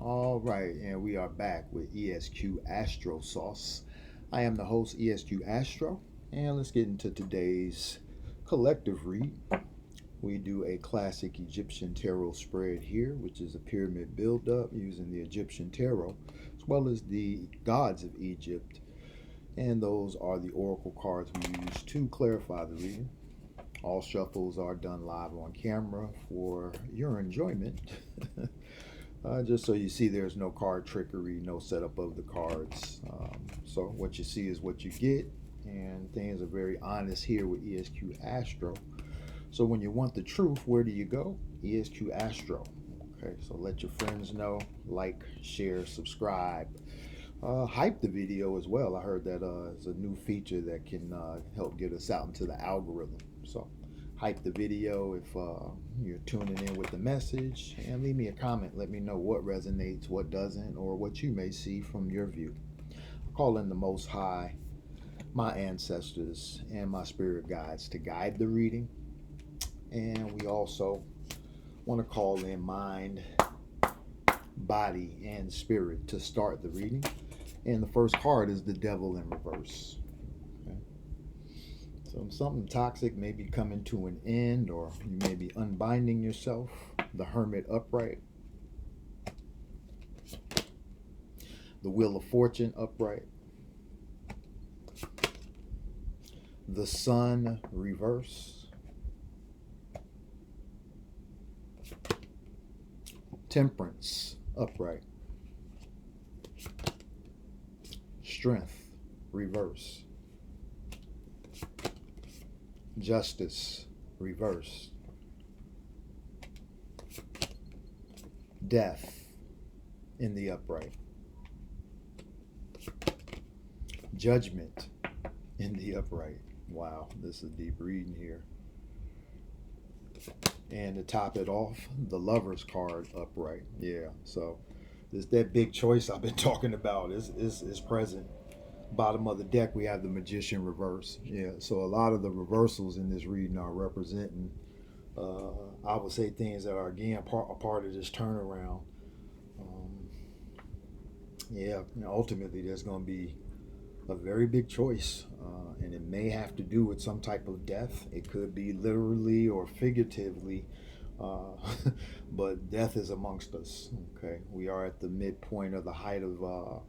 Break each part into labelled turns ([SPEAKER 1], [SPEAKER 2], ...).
[SPEAKER 1] All right, and we are back with ESQ-Astro sauce. I am the host, ESQ-Astro, and let's get into today's collective read. We do a classic Egyptian tarot spread here, which is a pyramid build-up using the Egyptian tarot, as well as the gods of Egypt. And those are the oracle cards we use to clarify the reading. All shuffles are done live on camera for your enjoyment. Just so you see there's no card trickery, no setup of the cards. So what you see is what you get, and things are very honest here with ESQ Astro. So when you want the truth, where do you go? ESQ Astro. Okay, so let your friends know, like, share, subscribe. Hype the video as well. I heard that is a new feature that can help get us out into the algorithm. So hype the video if you're tuning in with the message, and leave me a comment. Let me know what resonates, what doesn't, or what you may see from your view. I call in the Most High, my ancestors, and my spirit guides to guide the reading. And we also want to call in mind, body, and spirit to start the reading. And the first card is the Devil in reverse. Okay. So something toxic may be coming to an end, or you may be unbinding yourself. The Hermit upright. The Wheel of Fortune upright. The Sun reverse. Temperance upright. Strength reverse. Justice reverse. Death in the upright. Judgment in the upright. Wow, this is deep reading here. And to top it off, the Lover's card upright. Yeah, so this that big choice I've been talking about is present. Bottom of the deck, we have the Magician reverse. Yeah, so a lot of the reversals in this reading are representing, I would say, things that are, again, a part of this turnaround. Yeah, ultimately, there's going to be a very big choice, and it may have to do with some type of death. It could be literally or figuratively, but death is amongst us. Okay, we are at the midpoint of the height of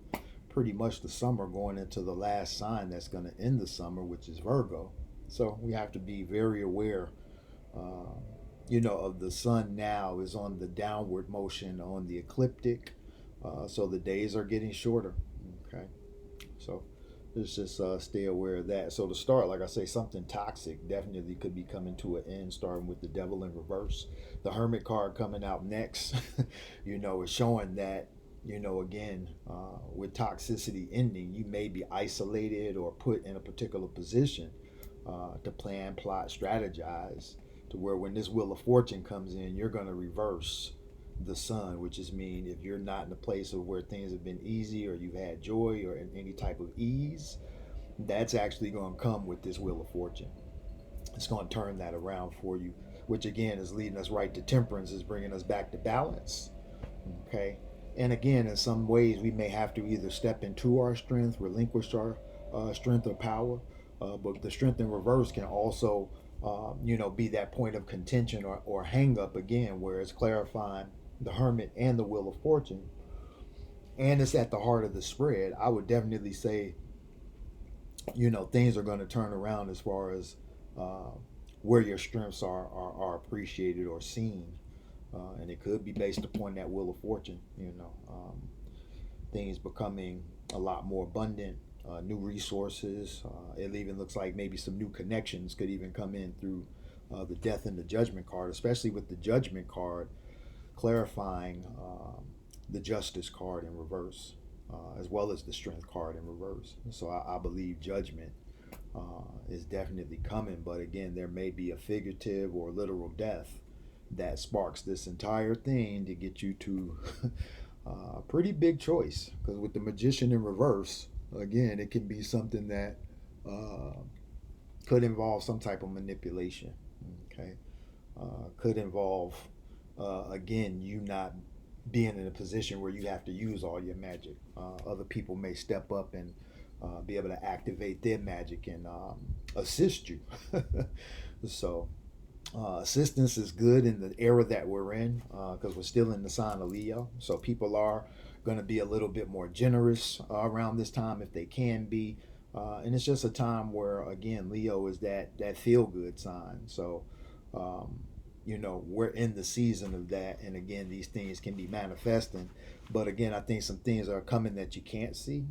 [SPEAKER 1] pretty much the summer, going into the last sign that's going to end the summer, which is Virgo. So we have to be very aware, of the sun now is on the downward motion on the ecliptic, so the days are getting shorter. Okay, so let's just stay aware of that. So to start, like I say, something toxic definitely could be coming to an end, starting with the Devil in reverse. The Hermit card coming out next, is showing that, again, with toxicity ending, you may be isolated or put in a particular position to plan, plot, strategize, to where when this Wheel of Fortune comes in, you're going to reverse the sun, which is mean if you're not in a place of where things have been easy or you've had joy or in any type of ease, that's actually going to come with this Wheel of Fortune. It's going to turn that around for you, which again is leading us right to temperance, is bringing us back to balance. Okay, and again, in some ways, we may have to either step into our strength, relinquish our strength or power, but the strength in reverse can also, be that point of contention or hang up again, where it's clarifying the Hermit and the Wheel of Fortune, and it's at the heart of the spread. I would definitely say, things are going to turn around as far as where your strengths are appreciated or seen. And it could be based upon that Wheel of Fortune, things becoming a lot more abundant, new resources. It even looks like maybe some new connections could even come in through the Death and the Judgment card, especially with the Judgment card clarifying the Justice card in reverse, as well as the Strength card in reverse. So I believe Judgment is definitely coming, but again, there may be a figurative or literal death that sparks this entire thing to get you to a pretty big choice. Because with the Magician in reverse, again, it can be something that could involve some type of manipulation. Okay, could involve again you not being in a position where you have to use all your magic. Other people may step up and be able to activate their magic and assist you. So assistance is good in the era that we're in because we're still in the sign of Leo. So people are going to be a little bit more generous around this time if they can be. And it's just a time where, again, Leo is that feel good sign. So, we're in the season of that. And again, these things can be manifesting. But again, I think some things are coming that you can't see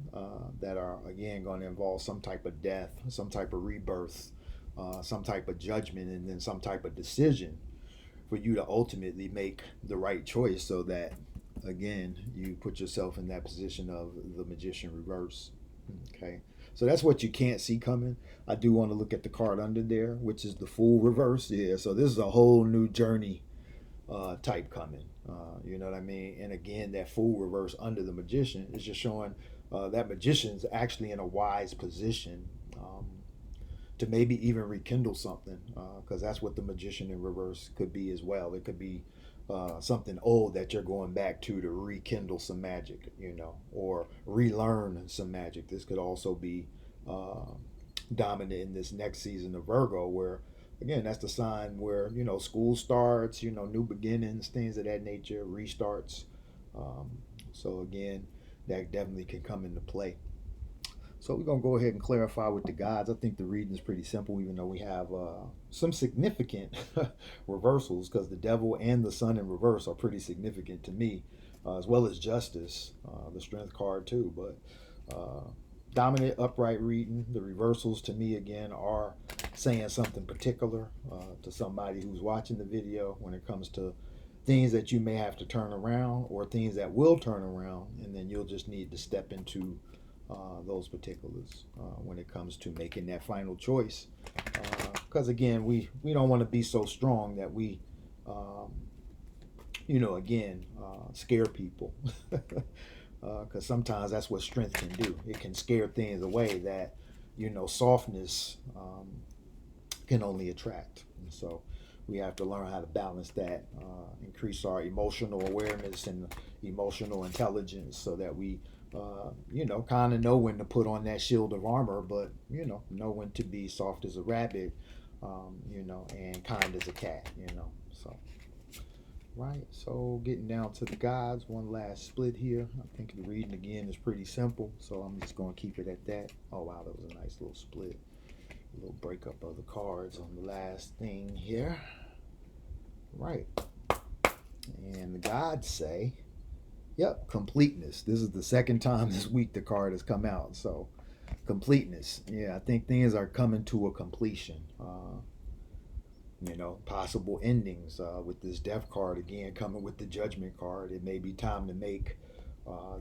[SPEAKER 1] that are, again, going to involve some type of death, some type of rebirth, some type of judgment, and then some type of decision for you to ultimately make the right choice so that, again, you put yourself in that position of the magician reverse. Okay. So that's what you can't see coming. I do want to look at the card under there, which is the Fool reverse. Yeah. So this is a whole new journey type coming. You know what I mean? And again, that Fool reverse under the magician is just showing that magician's actually in a wise position to maybe even rekindle something, because that's what the magician in reverse could be as well. It could be something old that you're going back to rekindle some magic, or relearn some magic. This could also be dominant in this next season of Virgo, where again, that's the sign where school starts, new beginnings, things of that nature, restarts. So again, that definitely can come into play. So we're going to go ahead and clarify with the gods. I think the reading is pretty simple, even though we have some significant reversals, because the devil and the sun in reverse are pretty significant to me, as well as justice, the strength card too. But dominant upright reading, the reversals to me, again, are saying something particular to somebody who's watching the video when it comes to things that you may have to turn around or things that will turn around, and then you'll just need to step into those particulars when it comes to making that final choice. Because again, we don't want to be so strong that we, scare people. Because sometimes that's what strength can do. It can scare things away that, softness can only attract. And so we have to learn how to balance that, increase our emotional awareness and emotional intelligence so that we kind of know when to put on that shield of armor, but, know when to be soft as a rabbit, and kind as a cat, So, right. So, getting down to the gods, one last split here. I think the reading again is pretty simple, so I'm just going to keep it at that. Oh, wow, that was a nice little split. A little breakup of the cards on the last thing here. Right. And the gods say, yep, completeness. This is the second time this week the card has come out. So, completeness. Yeah, I think things are coming to a completion. Possible endings with this death card again coming with the judgment card. It may be time to make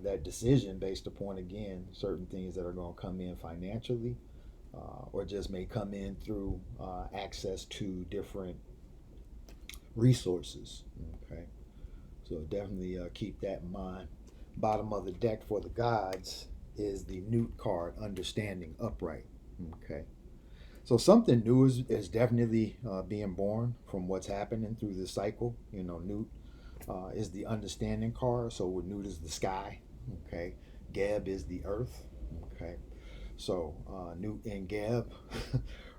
[SPEAKER 1] that decision based upon, again, certain things that are going to come in financially or just may come in through access to different resources. Okay. So definitely keep that in mind. Bottom of the deck for the gods is the Newt card, Understanding Upright. Okay. So something new is definitely being born from what's happening through this cycle. Newt is the Understanding card. So Newt is the sky. Okay. Geb is the earth. Okay. So Newt and Geb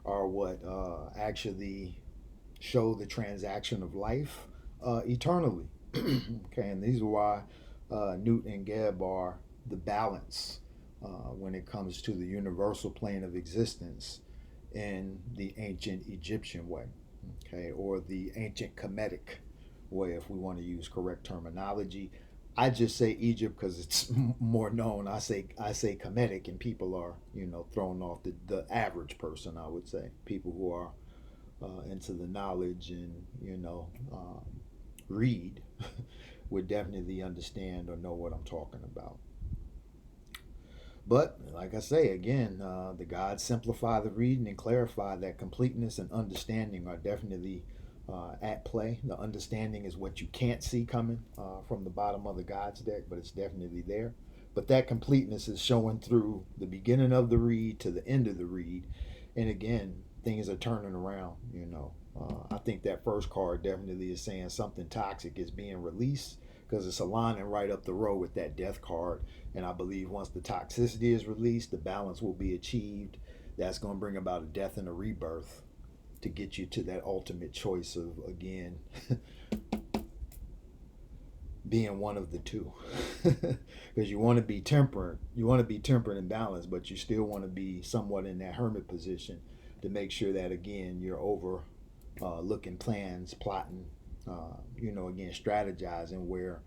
[SPEAKER 1] are what actually show the transaction of life eternally. Okay, and these are why Newt and Geb are the balance when it comes to the universal plane of existence in the ancient Egyptian way, okay, or the ancient Kemetic way, if we want to use correct terminology. I just say Egypt because it's more known. I say Kemetic, and people are thrown off. The average person, I would say, people who are into the knowledge and read would definitely understand or know what I'm talking about. But like I say again, the gods simplify the reading and clarify that completeness and understanding are definitely at play. The understanding is what you can't see coming from the bottom of the gods deck, but it's definitely there. But that completeness is showing through the beginning of the read to the end of the read. And again, things are turning around. I think that first card definitely is saying something toxic is being released, because it's aligning right up the road with that death card. And I believe once the toxicity is released, the balance will be achieved. That's going to bring about a death and a rebirth to get you to that ultimate choice of, again, being one of the two. Because you want to be temperate, and balanced, but you still want to be somewhat in that hermit position to make sure that, again, you're over looking plans, plotting, again, strategizing, where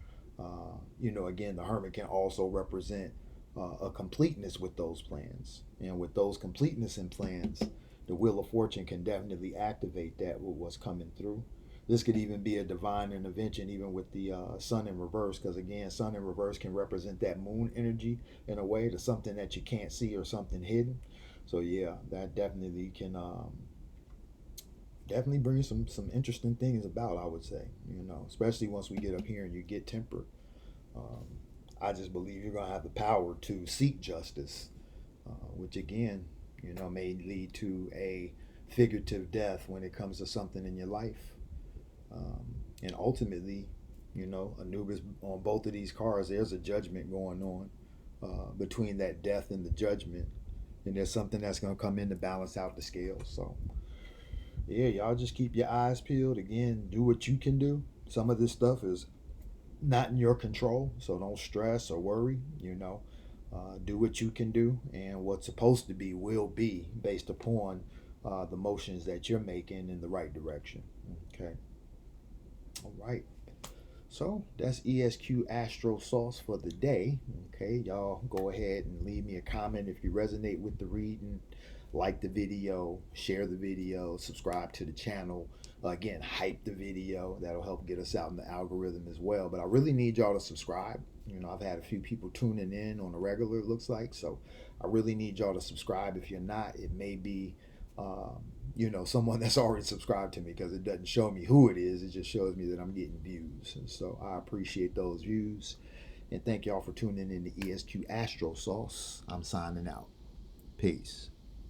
[SPEAKER 1] again, the hermit can also represent a completeness with those plans. And with those completeness in plans, the wheel of fortune can definitely activate that with what's coming through. This could even be a divine intervention, even with the sun in reverse, because again, sun in reverse can represent that moon energy in a way, to something that you can't see or something hidden. So yeah, that definitely can definitely bring some interesting things about, I would say, especially once we get up here and you get tempered. um, I just believe you're going to have the power to seek justice, which again, may lead to a figurative death when it comes to something in your life. And ultimately, Anubis, on both of these cards, there's a judgment going on between that death and the judgment. And there's something that's going to come in to balance out the scales. So, yeah, y'all just keep your eyes peeled. Again, do what you can do. Some of this stuff is not in your control, so don't stress or worry. Do what you can do, and what's supposed to be will be, based upon the motions that you're making in the right direction. Okay. All right. So that's ESQ-Astro sauce for the day. Okay, y'all go ahead and leave me a comment if you resonate with the reading. Like the video, share the video, subscribe to the channel. Again, hype the video. That'll help get us out in the algorithm as well. But I really need y'all to subscribe. I've had a few people tuning in on a regular, it looks like. So I really need y'all to subscribe. If you're not, it may be someone that's already subscribed to me, because it doesn't show me who it is. It just shows me that I'm getting views. And so I appreciate those views. And thank y'all for tuning in to ESQ Astro Sauce. I'm signing out. Peace.